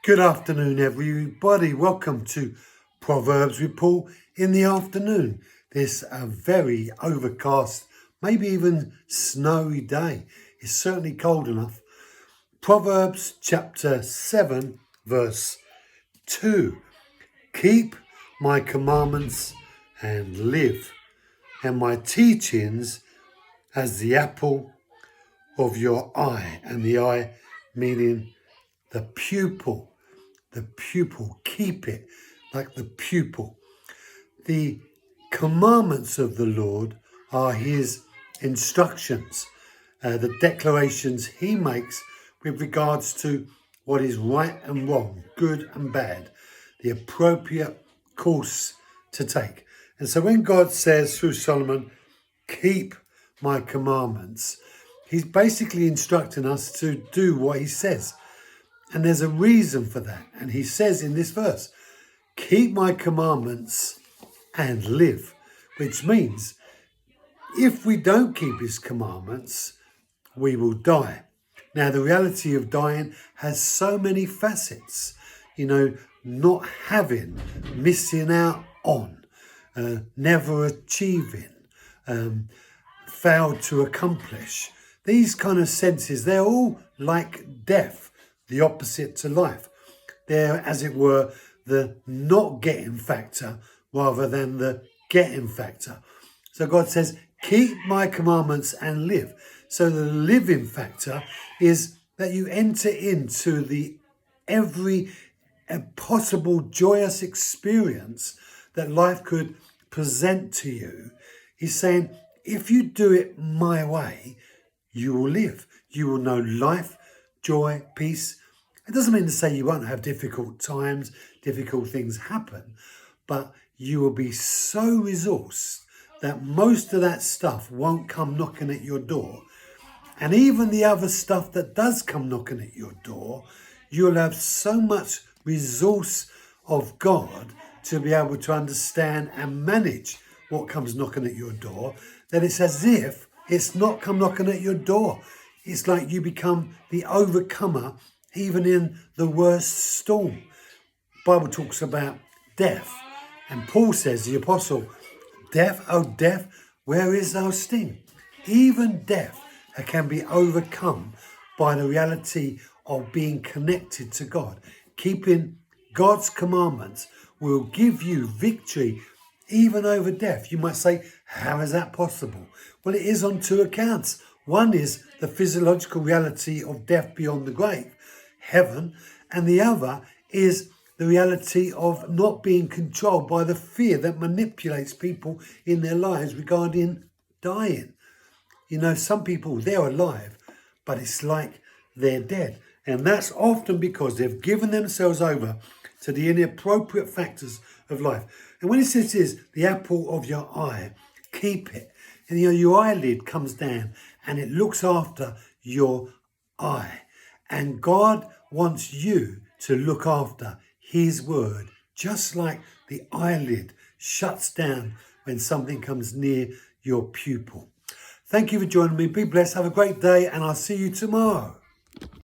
Good afternoon, everybody. Welcome to Proverbs with Paul in the afternoon. This a very overcast, maybe even snowy day. It's certainly cold enough. Proverbs chapter 7, verse 2. Keep my commandments and live, and my teachings as the apple of your eye. And the eye meaning the pupil. The pupil, keep it like the pupil. The commandments of the Lord are his instructions, the declarations he makes with regards to what is right and wrong, good and bad, the appropriate course to take. And so when God says through Solomon, keep my commandments, he's basically instructing us to do what he says. And there's a reason for that. And he says in this verse, keep my commandments and live, which means if we don't keep his commandments, we will die. Now, the reality of dying has so many facets, not having, missing out on, never achieving, failed to accomplish. These kind of senses, they're all like death. The opposite to life. They're, as it were, the not getting factor rather than the getting factor. So God says, keep my commandments and live. So the living factor is that you enter into the every possible joyous experience that life could present to you. He's saying, if you do it my way, you will live. You will know life, joy, peace. It doesn't mean to say you won't have difficult times, difficult things happen, but you will be so resourced that most of that stuff won't come knocking at your door. And even the other stuff that does come knocking at your door, you'll have so much resource of God to be able to understand and manage what comes knocking at your door, that it's as if it's not come knocking at your door. It's like you become the overcomer even in the worst storm. The Bible talks about death. And Paul says, the apostle, death, oh death, where is thy sting? Even death can be overcome by the reality of being connected to God. Keeping God's commandments will give you victory even over death. You might say, how is that possible? Well, it is on two accounts. One is the physiological reality of death beyond the grave, heaven, and the other is the reality of not being controlled by the fear that manipulates people in their lives regarding dying. Some people, they're alive, but it's like they're dead. And that's often because they've given themselves over to the inappropriate factors of life. And when it says is the apple of your eye, keep it. And your eyelid comes down and it looks after your eye. And God wants you to look after his word, just like the eyelid shuts down when something comes near your pupil. Thank you for joining me. Be blessed. Have a great day, and I'll see you tomorrow.